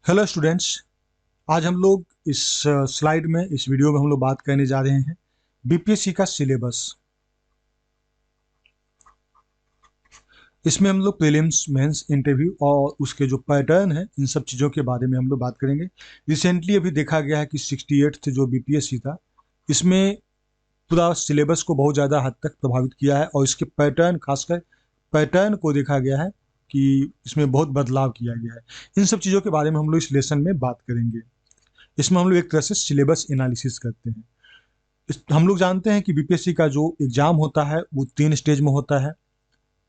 Hello students. आज हम लोग इस स्लाइड में इस वीडियो में हम लोग बात करने जा रहे हैं बीपीएससी का सिलेबस। इसमें हम लोग प्रीलिम्स, मेंस, इंटरव्यू और उसके जो पैटर्न है इन सब चीज़ों के बारे में हम लोग बात करेंगे। रिसेंटली अभी देखा गया है कि 68th जो बीपीएससी था, इसमें पूरा सिलेबस को बहुत ज़्यादा हद तक प्रभावित किया है और इसके पैटर्न, खासकर पैटर्न को देखा गया है कि इसमें बहुत बदलाव किया गया है। इन सब चीज़ों के बारे में हम लोग इस लेसन में बात करेंगे। इसमें हम लोग एक तरह से सिलेबस एनालिसिस करते हैं। हम लोग जानते हैं कि बीपीएससी का जो एग्जाम होता है वो 3 स्टेज में होता है।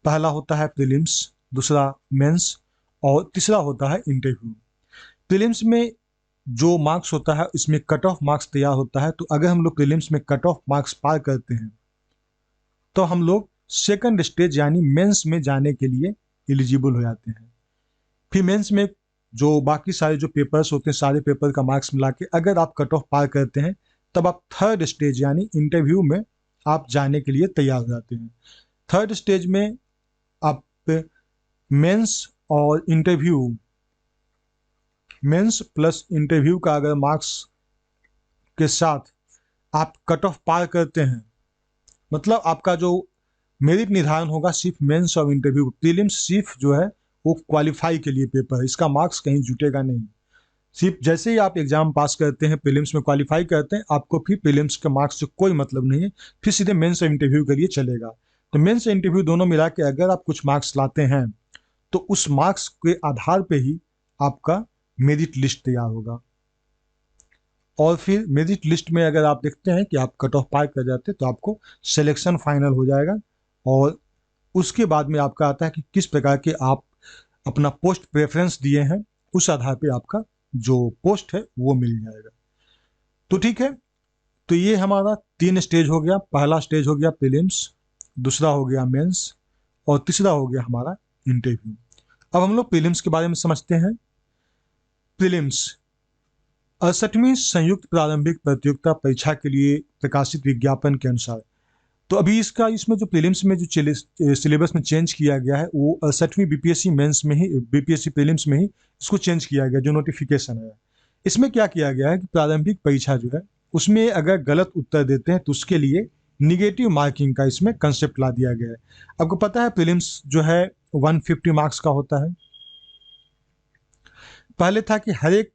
पहला होता है प्रीलिम्स, दूसरा मेंस और तीसरा होता है इंटरव्यू। प्रीलिम्स में जो मार्क्स होता है इसमें कट ऑफ मार्क्स तैयार होता है। तो अगर हम लोग प्रीलिम्स में कट ऑफ मार्क्स पार करते हैं तो हम लोग सेकंड स्टेज यानी मेंस में जाने के लिए एलिजिबल हो जाते हैं। फिर मेंस में जो बाकी सारे जो पेपर्स होते हैं, सारे पेपर का मार्क्स मिला के अगर आप कट ऑफ पार करते हैं तब आप थर्ड स्टेज यानी इंटरव्यू में आप जाने के लिए तैयार हो जाते हैं। थर्ड स्टेज में आप मेंस और इंटरव्यू, मेंस प्लस इंटरव्यू का अगर मार्क्स के साथ आप कट ऑफ पार करते हैं, मतलब आपका जो मेरिट निर्धारण होगा सिर्फ मेंस और इंटरव्यू। प्रीलिम्स सिर्फ जो है वो क्वालिफाई के लिए पेपर है, इसका मार्क्स कहीं जुटेगा नहीं। सिर्फ जैसे ही आप एग्जाम पास करते हैं, प्रीलिम्स में क्वालिफाई करते हैं, आपको फिर प्रीलिम्स के मार्क्स से कोई मतलब नहीं है, फिर सीधे मेंस और इंटरव्यू के लिए चलेगा। तो मेंस और इंटरव्यू दोनों मिला के अगर आप कुछ मार्क्स लाते हैं तो उस मार्क्स के आधार पे ही आपका मेरिट लिस्ट तैयार होगा। और फिर मेरिट लिस्ट में अगर आप देखते हैं कि आप कट ऑफ पार कर जाते हैं तो आपको सिलेक्शन फाइनल हो जाएगा और उसके बाद में आपका आता है कि किस प्रकार के आप अपना पोस्ट प्रेफरेंस दिए हैं, उस आधार पे आपका जो पोस्ट है वो मिल जाएगा। तो ठीक है, तो ये हमारा 3 स्टेज हो गया। पहला स्टेज हो गया प्रीलिम्स, दूसरा हो गया मेंस और तीसरा हो गया हमारा इंटरव्यू। अब हम लोग प्रीलिम्स के बारे में समझते हैं। प्रीलिम्स 68वीं संयुक्त प्रारंभिक प्रतियोगिता परीक्षा के लिए प्रकाशित विज्ञापन के अनुसार, तो अभी इसमें जो प्रीलिम्स में जो सिलेबस में चेंज किया गया है वो 68वीं बीपीएससी मेंस में ही, बीपीएससी प्रीलिम्स में ही इसको चेंज किया गया, जो नोटिफिकेशन है। इसमें क्या किया गया है कि प्रारंभिक परीक्षा जो है उसमें अगर गलत उत्तर देते हैं तो उसके लिए निगेटिव मार्किंग का इसमें कंसेप्ट ला दिया गया है। आपको पता है प्रीलिम्स जो है 150 मार्क्स का होता है। पहले था कि हर एक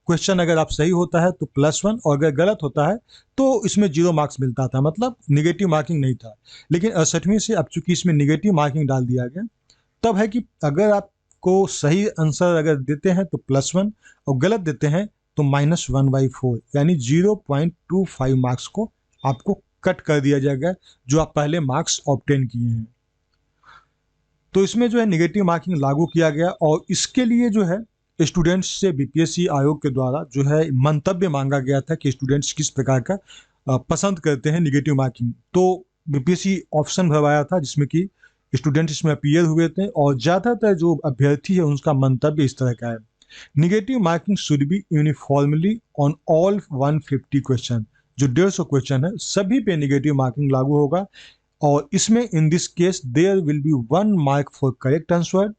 क्वेश्चन अगर आप सही होता है तो +1 और अगर गलत होता है तो इसमें 0 मार्क्स मिलता था, मतलब निगेटिव मार्किंग नहीं था। लेकिन 68वीं से अब चूंकि इसमें निगेटिव मार्किंग डाल दिया गया, तब है कि अगर आपको सही आंसर अगर देते हैं तो +1 और गलत देते हैं तो -1/4 यानी 0.25 मार्क्स को आपको कट कर दिया जाएगा जो आप पहले मार्क्स ऑब्टेन किए हैं। तो इसमें जो है निगेटिव मार्किंग लागू किया गया और इसके लिए जो है स्टूडेंट्स से बीपीएससी आयोग के द्वारा जो है मंतव्य मांगा गया था कि स्टूडेंट्स किस प्रकार का पसंद करते हैं निगेटिव मार्किंग। तो बीपीएससी ऑप्शन भरवाया था जिसमें कि स्टूडेंट इसमें अपीयर हुए थे और ज़्यादातर जो अभ्यर्थी है उनका मंतव्य इस तरह का है: negative marking should be uniformly on all 150 question. जो 150 क्वेश्चन है सभी पे निगेटिव मार्किंग लागू होगा और इसमें in this case there will be 1 mark for correct answer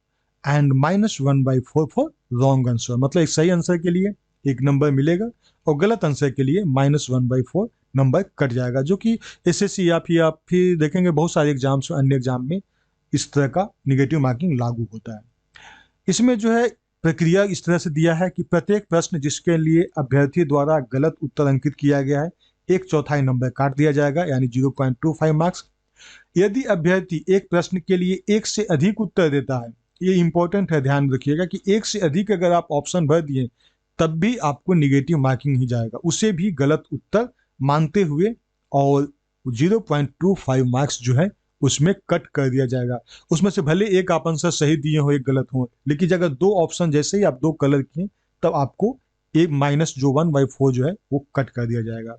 and -1/4 for wrong answer. मतलब एक सही आंसर के लिए 1 नंबर मिलेगा और गलत आंसर के लिए -1/4 नंबर कट जाएगा, जो कि एसएससी या फिर आप फिर देखेंगे बहुत सारे एग्जाम्स, अन्य एग्जाम में इस तरह का निगेटिव मार्किंग लागू होता है। इसमें जो है प्रक्रिया इस तरह से दिया है कि प्रत्येक प्रश्न जिसके लिए अभ्यर्थी द्वारा गलत उत्तर अंकित किया गया है 1/4 नंबर काट दिया जाएगा यानी 0.25 मार्क्स। यदि अभ्यर्थी एक प्रश्न के लिए एक से अधिक उत्तर देता है, ये इंपॉर्टेंट है, ध्यान रखिएगा कि एक से अधिक अगर आप ऑप्शन भर दिए तब भी आपको निगेटिव मार्किंग ही जाएगा, उसे भी गलत उत्तर मानते हुए और 0.25 मार्क्स जो है उसमें कट कर दिया जाएगा। उसमें से भले एक आप आंसर सही दिए हो एक गलत हो, लेकिन अगर 2 ऑप्शन जैसे ही आप 2 कलर किए तब आपको एक माइनस जो 1/4 जो है वो कट कर दिया जाएगा।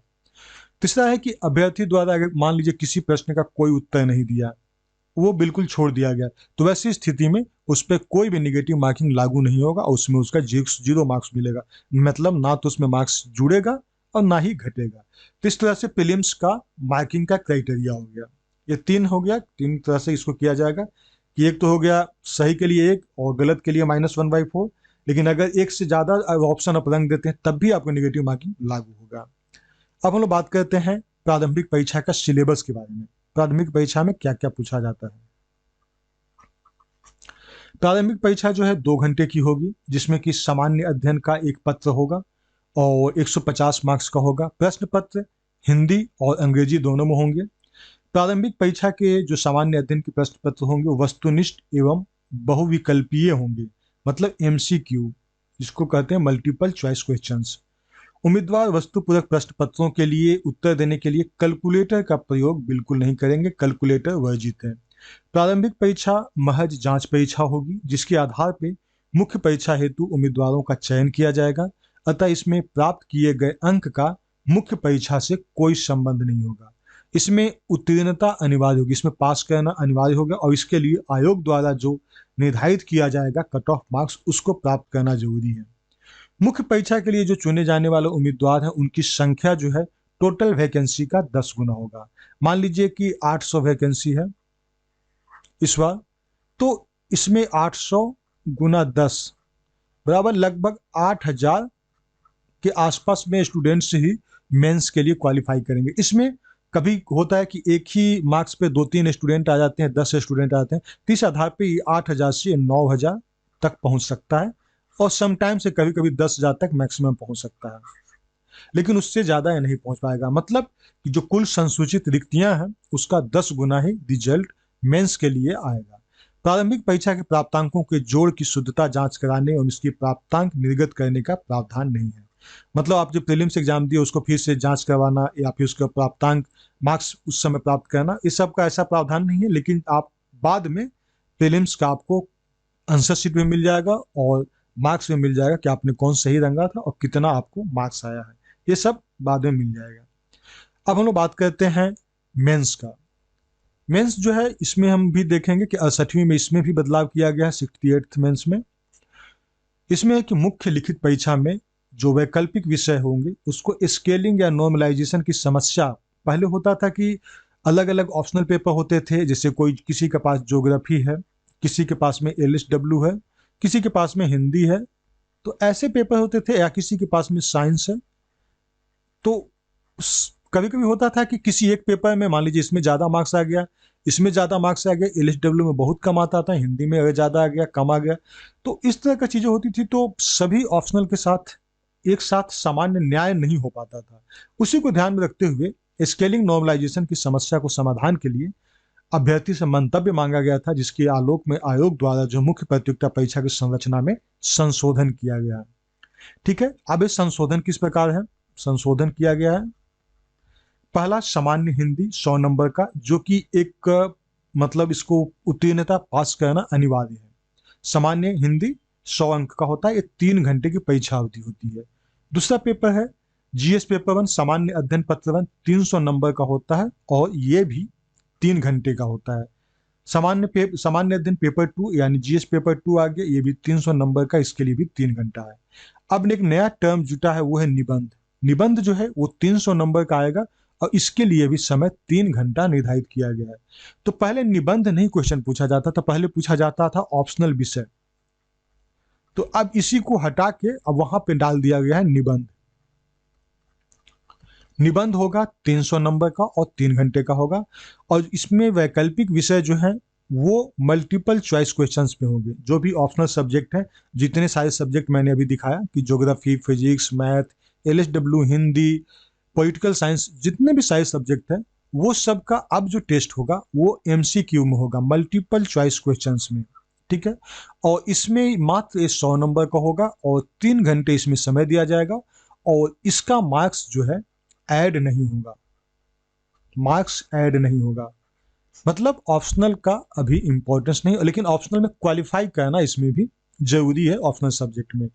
तीसरा है कि अभ्यर्थी द्वारा अगर मान लीजिए किसी प्रश्न का कोई उत्तर नहीं दिया, वो बिल्कुल छोड़ दिया गया, तो वैसी स्थिति में उस पर कोई भी निगेटिव मार्किंग लागू नहीं होगा और उसमें उसका 0 मार्क्स मिलेगा। मतलब ना तो उसमें मार्क्स जुड़ेगा और ना ही घटेगा। तो इस तरह से प्रीलिम्स का मार्किंग का क्राइटेरिया हो गया। ये 3 हो गया, 3 तरह से इसको किया जाएगा कि एक तो हो गया सही के लिए 1 और गलत के लिए -1/4, लेकिन अगर एक से ज़्यादा ऑप्शन आप रंग देते हैं तब भी आपको नेगेटिव मार्किंग लागू होगा। अब हम लोग बात करते हैं प्रारंभिक परीक्षा का सिलेबस के बारे में। प्रारंभिक परीक्षा में क्या क्या पूछा जाता है। प्रारंभिक परीक्षा जो है 2 घंटे की होगी, जिसमें कि सामान्य अध्ययन का एक पत्र होगा और 150 मार्क्स का होगा। प्रश्न पत्र हिंदी और अंग्रेजी दोनों में होंगे। प्रारंभिक परीक्षा के जो सामान्य अध्ययन के प्रश्न पत्र होंगे वो वस्तुनिष्ठ एवं बहुविकल्पीय होंगे, मतलब एमसीक्यू, जिसको कहते हैं मल्टीपल चॉइस क्वेश्चंस। उम्मीदवार वस्तुपूरक प्रश्न पत्रों के लिए उत्तर देने के लिए कैलकुलेटर का प्रयोग बिल्कुल नहीं करेंगे, कैलकुलेटर वर्जित है। प्रारंभिक परीक्षा महज जांच परीक्षा होगी, जिसके आधार पर मुख्य परीक्षा हेतु उम्मीदवारों का चयन किया जाएगा। अतः इसमें प्राप्त किए गए अंक का मुख्य परीक्षा से कोई संबंध नहीं होगा। इसमें उत्तीर्णता अनिवार्य होगी, इसमें पास करना अनिवार्य होगा और इसके लिए आयोग द्वारा जो निर्धारित किया जाएगा कट ऑफ मार्क्स, उसको प्राप्त करना जरूरी है। मुख्य परीक्षा के लिए जो चुने जाने वाले उम्मीदवार हैं उनकी संख्या जो है टोटल वैकेंसी का 10 गुना होगा। मान लीजिए कि 800 वैकेंसी है इस बार, तो इसमें 800 गुना 10 बराबर लगभग 8000 के आसपास में स्टूडेंट्स ही मेंस के लिए क्वालिफाई करेंगे। इसमें कभी होता है कि एक ही मार्क्स पे 2-3 स्टूडेंट आ जाते हैं, 10 स्टूडेंट आ जाते हैं, तो इस आधार पे ये 8000 से 9000 तक पहुंच सकता है और समटाइम से कभी कभी 10,000 तक मैक्सिमम पहुंच सकता है, लेकिन उससे ज़्यादा ये नहीं पहुंच पाएगा। मतलब कि जो कुल संसूचित रिक्तियां हैं उसका 10 गुना ही रिजल्ट मेंस के लिए आएगा। प्रारंभिक परीक्षा के प्राप्तांकों के जोड़ की शुद्धता जांच कराने और उसकी प्राप्तांक निर्गत करने का प्रावधान नहीं है। मतलब आप जो प्रीलिम्स एग्जाम दिए उसको फिर से जांच करवाना या फिर उसका प्राप्तांक मार्क्स उस समय प्राप्त करना, इस सब का ऐसा प्रावधान नहीं है। लेकिन आप बाद में प्रीलिम्स का आपको आंसर शीट में मिल जाएगा और मार्क्स में मिल जाएगा कि आपने कौन सही रंगा था और कितना आपको मार्क्स आया है, ये सब बाद में मिल जाएगा। अब हम लोग बात करते हैं मेंस का। मेंस जो है इसमें हम भी देखेंगे कि 68वीं में इसमें भी बदलाव किया गया है 68th मेंस में। इसमें कि मुख्य लिखित परीक्षा में जो वैकल्पिक विषय होंगे उसको स्केलिंग या नॉर्मलाइजेशन की समस्या, पहले होता था कि अलग अलग ऑप्शनल पेपर होते थे, जैसे कोई किसी के पास ज्योग्राफी है, किसी के पास में एलएसडब्ल्यू है, किसी के पास में हिंदी है, तो ऐसे पेपर होते थे, या किसी के पास में साइंस है। तो कभी कभी होता था कि किसी एक पेपर में मान लीजिए इसमें ज़्यादा मार्क्स आ गया, इसमें ज़्यादा मार्क्स आ गया, एलएसडब्ल्यू में बहुत कम आता था, हिंदी में अगर ज़्यादा आ गया कम आ गया, तो इस तरह की चीज़ें होती थी। तो सभी ऑप्शनल के साथ एक साथ सामान्य न्याय नहीं हो पाता था। उसी को ध्यान में रखते हुए स्केलिंग नॉर्मलाइजेशन की समस्या को समाधान के लिए अभ्यर्थी से मंतव्य मांगा गया था, जिसके आलोक में आयोग द्वारा जो मुख्य प्रतियोगिता परीक्षा की संरचना में संशोधन किया गया है। ठीक है, अब इस संशोधन किस प्रकार है, संशोधन किया गया है। पहला, सामान्य हिंदी 100 नंबर का, जो कि एक मतलब इसको उत्तीर्णता पास करना अनिवार्य है। सामान्य हिंदी 100 अंक का होता है, ये 3 घंटे की परीक्षा अवधि होती है। दूसरा पेपर है जीएस पेपर 1 सामान्य अध्ययन पत्र 1, 300 नंबर का होता है और ये भी 3 घंटे का होता है। सामान्य अध्ययन पेपर 2 यानी जीएस पेपर 2 आ गया, ये भी 300 नंबर का, इसके लिए भी 3 घंटा है। अब एक नया टर्म जुटा है, वो है निबंध। निबंध जो है वो 300 नंबर का आएगा और इसके लिए भी समय 3 घंटा निर्धारित किया गया है। तो पहले निबंध नहीं क्वेश्चन पूछा जाता था, पहले पूछा जाता था ऑप्शनल विषय, तो अब इसी को हटा के अब वहां पे डाल दिया गया है निबंध। निबंध होगा 300 नंबर का और 3 घंटे का होगा, और इसमें वैकल्पिक विषय जो है वो मल्टीपल चॉइस क्वेश्चंस में होंगे। जो भी ऑप्शनल सब्जेक्ट है, जितने सारे सब्जेक्ट मैंने अभी दिखाया कि geography, physics, math, LSW, Hindi, political science, जितने भी सारे सब्जेक्ट हैं वो सब का अब जो टेस्ट होगा वो एमसीक्यू में होगा, मल्टीपल चॉइस क्वेश्चंस में। ठीक है, और इसमें मात्र 100 नंबर का होगा और 3 घंटे इसमें समय दिया जाएगा, और इसका मार्क्स जो है ऐड नहीं होगा, मार्क्स ऐड नहीं होगा। मतलब ऑप्शनल का अभी इंपॉर्टेंस नहीं, लेकिन ऑप्शनल में क्वालिफाई करना इसमें भी जरूरी है ऑप्शनल सब्जेक्ट में।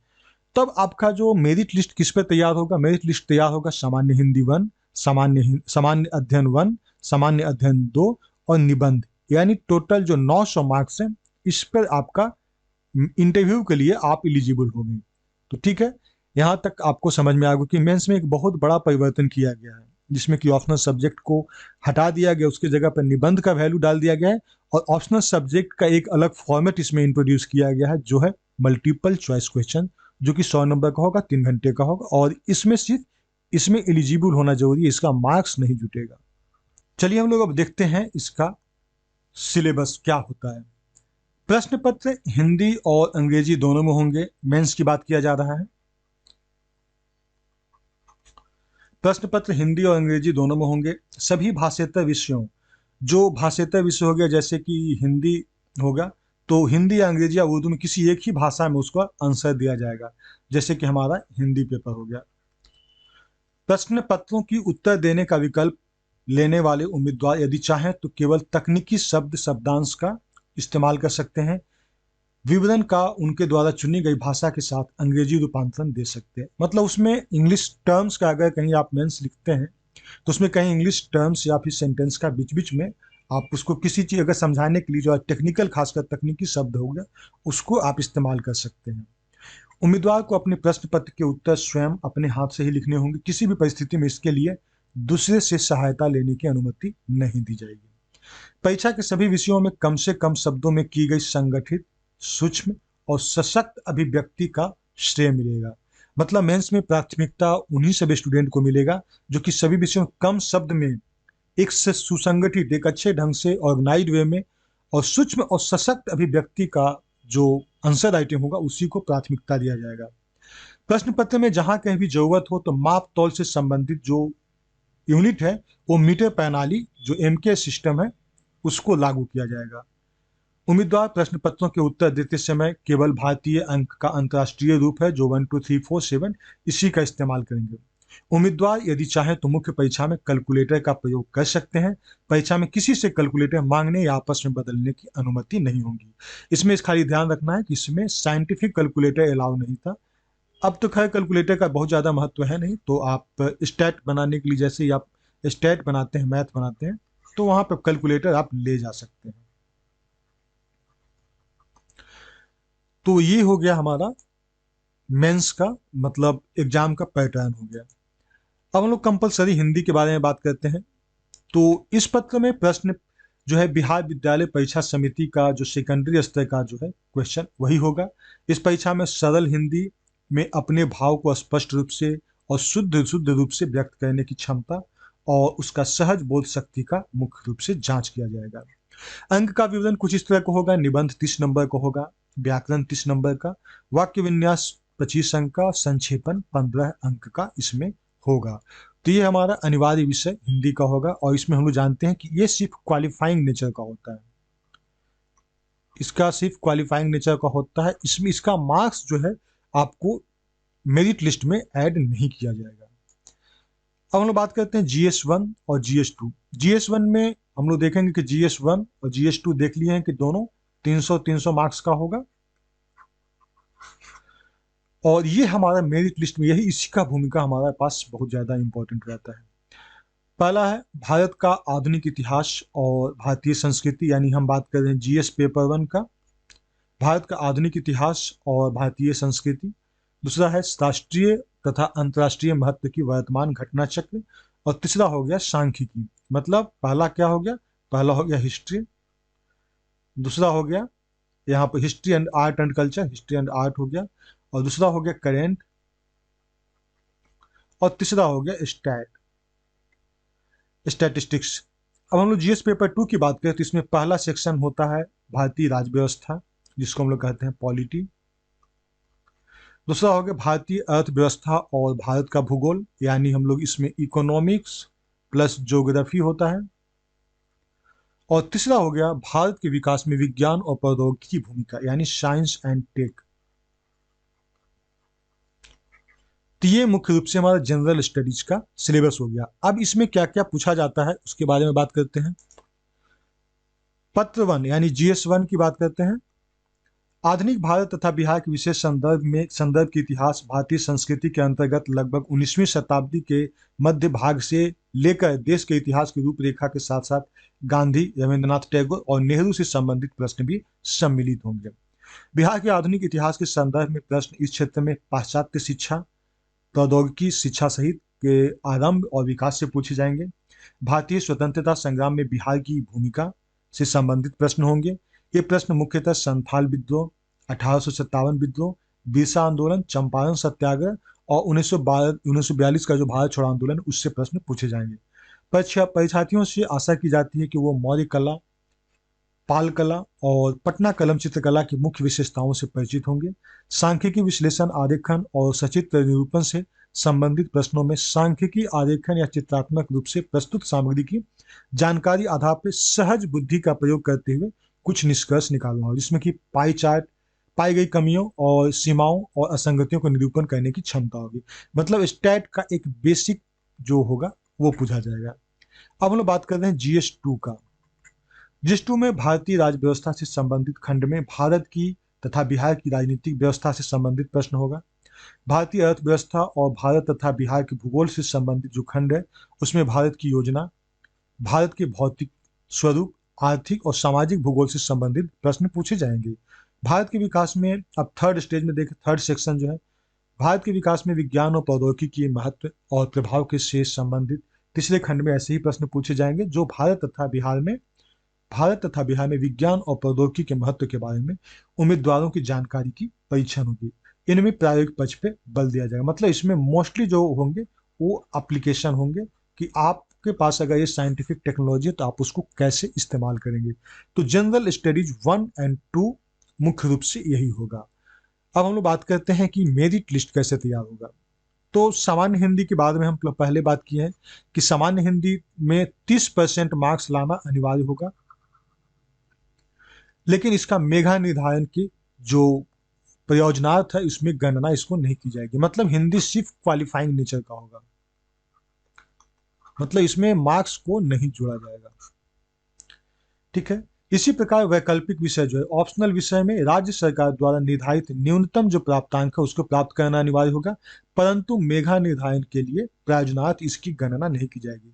तब आपका जो मेरिट लिस्ट किस पे तैयार होगा, मेरिट लिस्ट तैयार होगा सामान्य हिंदी 1, सामान्य अध्ययन 1, सामान्य अध्ययन 2 और निबंध, यानी टोटल जो 900 मार्क्स हैं, इस पर आपका इंटरव्यू के लिए आप एलिजिबल होंगे। तो ठीक है, यहाँ तक आपको समझ में आ गया कि मेंस में एक बहुत बड़ा परिवर्तन किया गया है, जिसमें कि ऑप्शनल सब्जेक्ट को हटा दिया गया, उसकी जगह पर निबंध का वैल्यू डाल दिया गया है, और ऑप्शनल सब्जेक्ट का एक अलग फॉर्मेट इसमें इंट्रोड्यूस किया गया है, जो है मल्टीपल चॉइस क्वेश्चन, जो कि 100 नंबर का होगा, 3 घंटे का होगा, और इसमें सिर्फ इसमें एलिजिबल होना जरूरी है, इसका मार्क्स नहीं जुटेगा। चलिए हम लोग अब देखते हैं इसका सिलेबस क्या होता है। प्रश्न पत्र हिंदी और अंग्रेजी दोनों में होंगे। मेंस की बात किया जा रहा है। प्रश्न पत्र हिंदी और अंग्रेजी दोनों में होंगे। सभी भाषेतर विषयों, जो भाषेतर विषय हो गया जैसे कि हिंदी होगा, तो हिंदी या अंग्रेजी या उर्दू में किसी एक ही भाषा में उसका आंसर दिया जाएगा, जैसे कि हमारा हिंदी पेपर हो गया। प्रश्न पत्रों की उत्तर देने का विकल्प लेने वाले उम्मीदवार यदि चाहें तो केवल तकनीकी शब्द शब्दांश का इस्तेमाल कर सकते हैं। विवरण का उनके द्वारा चुनी गई भाषा के साथ अंग्रेजी रूपांतरण दे सकते हैं। मतलब उसमें इंग्लिश टर्म्स का अगर कहीं आप मेंस लिखते हैं तो उसमें कहीं इंग्लिश टर्म्स या फिर सेंटेंस का बीच बीच में आप उसको किसी चीज़ अगर समझाने के लिए जो टेक्निकल, खासकर तकनीकी शब्द हो गया, उसको आप इस्तेमाल कर सकते हैं। उम्मीदवार को अपने प्रश्न पत्र के उत्तर स्वयं अपने हाथ से ही लिखने होंगे। किसी भी परिस्थिति में इसके लिए दूसरे से सहायता लेने की अनुमति नहीं दी जाएगी। परीक्षा के सभी विषयों में कम से कम शब्दों में की गई संगठित, सूक्ष्म और सशक्त अभिव्यक्ति का श्रेय मिलेगा। मतलब मेंस में प्राथमिकता उन्हीं सभी स्टूडेंट को मिलेगा जो कि सभी विषयों में कम शब्द में एक से सुसंगठित, एक अच्छे ढंग से ऑर्गेनाइज्ड वे में और सूक्ष्म और सशक्त अभिव्यक्ति का जो आंसर आइटम होगा उसी को प्राथमिकता दिया जाएगा। प्रश्न पत्र में जहां कहीं भी जरूरत हो तो माप तौल से संबंधित जो यूनिट है वो मीटर प्रणाली, जो एमके सिस्टम है, उसको लागू किया जाएगा। उम्मीदवार प्रश्न पत्रों के उत्तर देते समय केवल भारतीय अंक का अंतर्राष्ट्रीय रूप है जो 1 2 3 4 7, इसी का इस्तेमाल करेंगे। उम्मीदवार यदि चाहे तो मुख्य परीक्षा में कैलकुलेटर का प्रयोग कर सकते हैं। परीक्षा में किसी से कैलकुलेटर मांगने या आपस में बदलने की अनुमति नहीं होगी। इसमें इस खाली ध्यान रखना है कि इसमें साइंटिफिक कैलकुलेटर अलाउ नहीं था। अब तो खैर कैलकुलेटर का बहुत ज़्यादा महत्व है नहीं, तो आप स्टैट बनाने के लिए जैसे ही आप स्टैट बनाते हैं, मैथ बनाते हैं, तो वहाँ पर कैलकुलेटर आप ले जा सकते हैं। तो ये हो गया हमारा मेंस का, मतलब एग्जाम का पैटर्न हो गया। अब हम लोग कंपलसरी हिंदी के बारे में बात करते हैं। तो इस पत्र में प्रश्न जो है बिहार विद्यालय परीक्षा समिति का जो सेकेंडरी स्तर का जो है क्वेश्चन वही होगा। इस परीक्षा में सरल हिंदी में अपने भाव को स्पष्ट रूप से और शुद्ध शुद्ध रूप से व्यक्त करने की क्षमता और उसका सहज बोध शक्ति का मुख्य रूप से जांच किया जाएगा। अंक का विवरण कुछ इस तरह का होगा। निबंध 30 नंबर का होगा, व्याकरण 30 नंबर का, वाक्य विन्यास 25 अंक का, संक्षेपण 15 अंक का इसमें होगा। तो ये हमारा अनिवार्य विषय हिंदी का होगा और इसमें हम लोग जानते हैं कि ये सिर्फ क्वालिफाइंग नेचर का होता है। इसका सिर्फ क्वालिफाइंग नेचर का होता है। इसमें इसका मार्क्स जो है आपको मेरिट लिस्ट में ऐड नहीं किया जाएगा। अब हम लोग बात करते हैं GS1 और GS2। GS1 में हम लोग देखेंगे कि GS1 और GS2 देख लिए हैं कि दोनों 300 मार्क्स का होगा और ये हमारा मेरिट लिस्ट में यही इसी का भूमिका हमारे पास बहुत ज़्यादा इंपॉर्टेंट रहता है। पहला है भारत का आधुनिक इतिहास और भारतीय संस्कृति, यानी हम बात कर रहे हैं GS पेपर 1 का, भारत का आधुनिक इतिहास और भारतीय संस्कृति। दूसरा है राष्ट्रीय तथा अंतर्राष्ट्रीय महत्व की वर्तमान घटना चक्र। और तीसरा हो गया सांख्यिकी। मतलब पहला क्या हो गया, पहला हो गया हिस्ट्री, दूसरा हो गया यहाँ पर history and art and culture, history and art हो गया, और दूसरा हो गया करेंट, और तीसरा हो गया स्टैटिस्टिक्स। अब हम लोग GS पेपर 2 की बात करें तो इसमें पहला सेक्शन होता है भारतीय राज्य व्यवस्था, जिसको हम लोग कहते हैं पॉलिटी। दूसरा हो गया भारतीय अर्थव्यवस्था और भारत का भूगोल, यानी हम लोग इसमें इकोनॉमिक्स प्लस ज्योग्राफी होता है। और तीसरा हो गया भारत के विकास में विज्ञान और प्रौद्योगिकी की भूमिका, यानी साइंस एंड टेक। तो ये मुख्य रूप से हमारा जनरल स्टडीज का सिलेबस हो गया। अब इसमें क्या क्या पूछा जाता है उसके बारे में बात करते हैं। पत्र 1 यानी GS1 की बात करते हैं। आधुनिक भारत तथा बिहार के विशेष संदर्भ के इतिहास भारतीय संस्कृति के अंतर्गत लगभग 19वीं शताब्दी के मध्य भाग से लेकर देश के इतिहास की रूपरेखा के साथ साथ गांधी, रविंद्रनाथ टैगोर और नेहरू से संबंधित प्रश्न भी सम्मिलित होंगे। बिहार के आधुनिक इतिहास के संदर्भ में प्रश्न इस क्षेत्र में पाश्चात्य शिक्षा, प्रौद्योगिकी शिक्षा सहित के आरंभ और विकास से पूछे जाएंगे। भारतीय स्वतंत्रता संग्राम में बिहार की भूमिका से संबंधित प्रश्न होंगे। ये प्रश्न मुख्यतः संथाल विद्रोह, 1857 विद्रोह, बिरसा आंदोलन, चंपारण सत्याग्रह और 1942 का जो भारत छोड़ो आंदोलन, उससे प्रश्न पूछे जाएंगे। परीक्षार्थियों से आशा की जाती है कि वो मौर्य कला, पाल कला और पटना कलम चित्रकला की मुख्य विशेषताओं से परिचित होंगे। सांख्यिकी विश्लेषण, आरेखन और सचित्र निरूपण से संबंधित प्रश्नों में सांख्यिकी, आरेखन या चित्रात्मक रूप से प्रस्तुत सामग्री की जानकारी आधार पर सहज बुद्धि का प्रयोग करते हुए कुछ निष्कर्ष निकालना हो, जिसमें कि पाई चार्ट, पाई गई कमियों और सीमाओं और असंगतियों को निरूपण करने की क्षमता होगी। मतलब स्टैट का एक बेसिक जो होगा वो पूछा जाएगा। अब हम लोग बात कर रहे हैं GS2 का। GS2 में भारतीय राज्य व्यवस्था से संबंधित खंड में भारत की तथा बिहार की राजनीतिक व्यवस्था से संबंधित प्रश्न होगा। भारतीय अर्थव्यवस्था और भारत तथा बिहार के भूगोल से संबंधित जो खंड है उसमें भारत की योजना, भारत के भौतिक स्वरूप, आर्थिक और सामाजिक भूगोल से संबंधित प्रश्न पूछे जाएंगे। भारत के विकास में अब थर्ड स्टेज में देखें, थर्ड सेक्शन जो है, भारत के विकास में विज्ञान और प्रौद्योगिकी के महत्व और प्रभाव के से संबंधित तीसरे खंड में ऐसे ही प्रश्न पूछे जाएंगे जो भारत तथा बिहार में विज्ञान और प्रौद्योगिकी के महत्व के बारे में उम्मीदवारों की जानकारी की परीक्षण होगी। इनमें प्रायोगिक पक्ष पे बल दिया जाएगा। मतलब इसमें मोस्टली जो होंगे वो एप्लीकेशन होंगे कि आपके पास अगर ये साइंटिफिक टेक्नोलॉजी है तो आप उसको कैसे इस्तेमाल करेंगे। तो जनरल स्टडीज 1 और 2 मुख्य रूप से यही होगा। अब हम लोग बात करते हैं कि मेरिट लिस्ट कैसे तैयार होगा। तो सामान्य हिंदी के बारे में हम लोग पहले बात किए हैं कि सामान्य हिंदी में 30% मार्क्स लाना अनिवार्य होगा, लेकिन इसका मेधा निर्धारण की जो प्रयोजनार्थ है इसमें गणना इसको नहीं की जाएगी। मतलब हिंदी सिर्फ क्वालिफाइंग नेचर का होगा, मतलब इसमें मार्क्स को नहीं जोड़ा जाएगा। ठीक है। इसी प्रकार वैकल्पिक विषय जो है, ऑप्शनल विषय में राज्य सरकार द्वारा निर्धारित न्यूनतम जो प्राप्तांक है उसको प्राप्त करना अनिवार्य होगा, परंतु मेधा निर्धारण के लिए प्रयोजनार्थ इसकी गणना नहीं की जाएगी।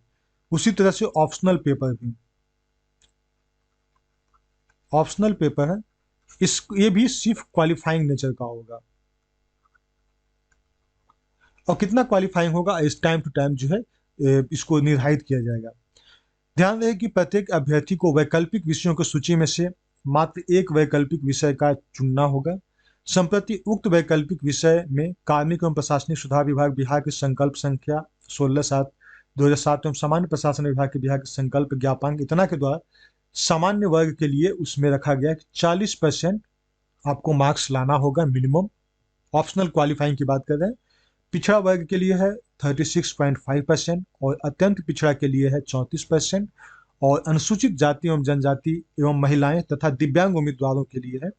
उसी तरह से ऑप्शनल पेपर भी, ऑप्शनल पेपर है, ये भी सिर्फ क्वालिफाइंग नेचर का होगा। और कितना क्वालिफाइंग होगा इस टाइम टू टाइम जो है इसको निर्धारित किया जाएगा। ध्यान रहे कि प्रत्येक अभ्यर्थी को वैकल्पिक विषयों की सूची में से मात्र एक वैकल्पिक विषय का चुनना होगा। संप्रति उक्त वैकल्पिक विषय में कार्मिक एवं प्रशासनिक सुधार विभाग बिहार के संकल्प संख्या 16/7/2007 एवं सामान्य प्रशासन विभाग के बिहार के संकल्प ज्ञापांक इतना के द्वारा सामान्य वर्ग के लिए उसमें रखा गया कि 40% आपको मार्क्स लाना होगा मिनिमम। ऑप्शनल क्वालिफाइंग की बात कर रहे हैं। पिछड़ा वर्ग के लिए है 36.5% और अत्यंत पिछड़ा के लिए है 34% और अनुसूचित जाति एवं जनजाति एवं महिलाएं तथा दिव्यांग उम्मीदवारों के लिए है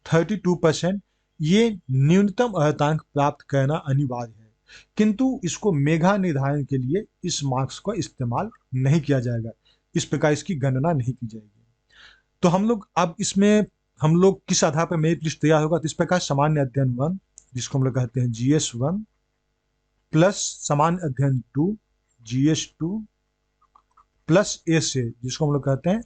32%। ये न्यूनतम अर्हतांक प्राप्त करना अनिवार्य है, किंतु इसको मेधा निर्धारण के लिए इस मार्क्स का इस्तेमाल नहीं किया जाएगा, इस प्रकार इसकी गणना नहीं की जाएगी। तो हम लोग अब इसमें हम लोग किस आधार पर मेरिट लिस्ट तैयार होगा, तो इस प्रकार सामान्य अध्ययन 1 जिसको हम लोग कहते हैं GS1 प्लस सामान्य अध्ययन 2 GS2 प्लस ऐसे जिसको हम लोग कहते हैं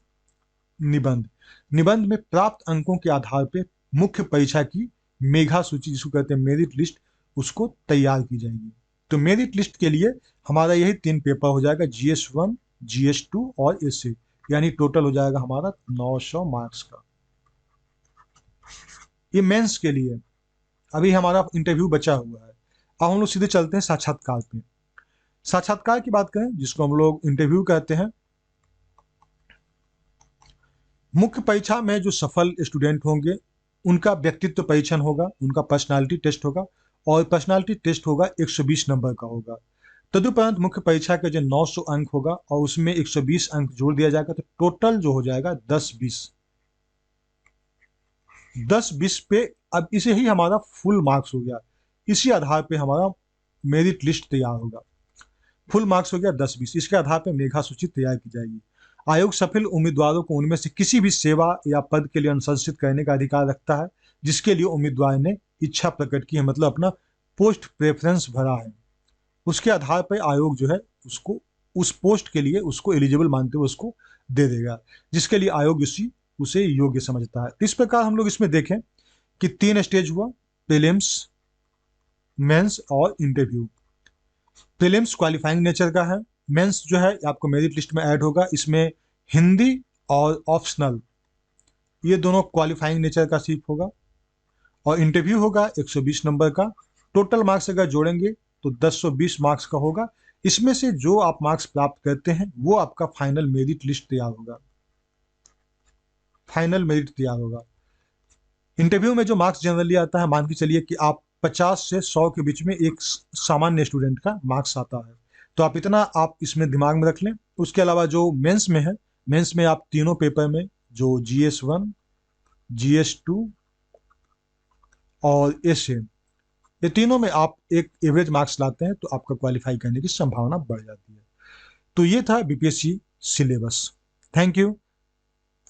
निबंध। निबंध में प्राप्त अंकों के आधार पर मुख्य परीक्षा की मेधा सूची जिसको कहते हैं मेरिट लिस्ट, उसको तैयार की जाएगी। तो मेरिट लिस्ट के लिए हमारा यही 3 पेपर हो जाएगा, GS1 GS2 और ऐसे, यानी टोटल हो जाएगा हमारा 900 मार्क्स का। ये मेंस के लिए अभी हमारा इंटरव्यू बचा हुआ है। अब हम लोग सीधे चलते हैं साक्षात्कार पे। साक्षात्कार की बात करें जिसको हम लोग इंटरव्यू कहते हैं। मुख्य परीक्षा में जो सफल स्टूडेंट होंगे उनका व्यक्तित्व परीक्षण होगा, उनका पर्सनालिटी टेस्ट होगा और पर्सनालिटी टेस्ट होगा 120 नंबर का होगा। तदुपरांत मुख्य परीक्षा का जो 900 अंक होगा और उसमें 120 अंक जोड़ दिया जाएगा, तो टोटल जो हो जाएगा 10-20 पे। अब इसे ही हमारा फुल मार्क्स हो गया, इसी आधार पे हमारा मेरिट लिस्ट तैयार होगा। फुल मार्क्स हो गया 10-20, इसके आधार पर मेधा सूची तैयार की जाएगी। आयोग सफल उम्मीदवारों को उनमें से किसी भी सेवा या पद के लिए अनुशंसित करने का अधिकार रखता है जिसके लिए उम्मीदवार ने इच्छा प्रकट की है, मतलब अपना पोस्ट प्रेफरेंस भरा है। उसके आधार पर आयोग जो है उसको उस पोस्ट के लिए उसको एलिजिबल मानते हुए उसको दे देगा, जिसके लिए आयोग उसे योग्य समझता है। इस प्रकार हम लोग इसमें देखें कि 3 स्टेज हुआ, प्रीलिम्स, मेंस और इंटरव्यू। प्रीलिम्स क्वालिफाइंग नेचर का है, मेंस जो है आपको मेरिट लिस्ट में ऐड होगा, इसमें हिंदी और ऑप्शनल ये दोनों क्वालिफाइंग नेचर का सिर्फ होगा। और इंटरव्यू होगा 120 नंबर का। टोटल मार्क्स अगर जोड़ेंगे तो 1020 मार्क्स का होगा। इसमें से जो आप मार्क्स प्राप्त करते हैं वो आपका फाइनल मेरिट लिस्ट तैयार होगा, फाइनल मेरिट तैयार होगा। इंटरव्यू में जो मार्क्स जनरली आता है, मान के चलिए कि आप 50 से 100 के बीच में एक सामान्य स्टूडेंट का मार्क्स आता है, तो आप इतना आप इसमें दिमाग में रख लें। उसके अलावा जो मेंस में है, मेंस में आप तीनों पेपर में जो GS1, GS2 और एस, ये तीनों में आप एक एवरेज मार्क्स लाते हैं तो आपका क्वालिफाई करने की संभावना बढ़ जाती है। तो ये था BPSC सिलेबस। Thank you.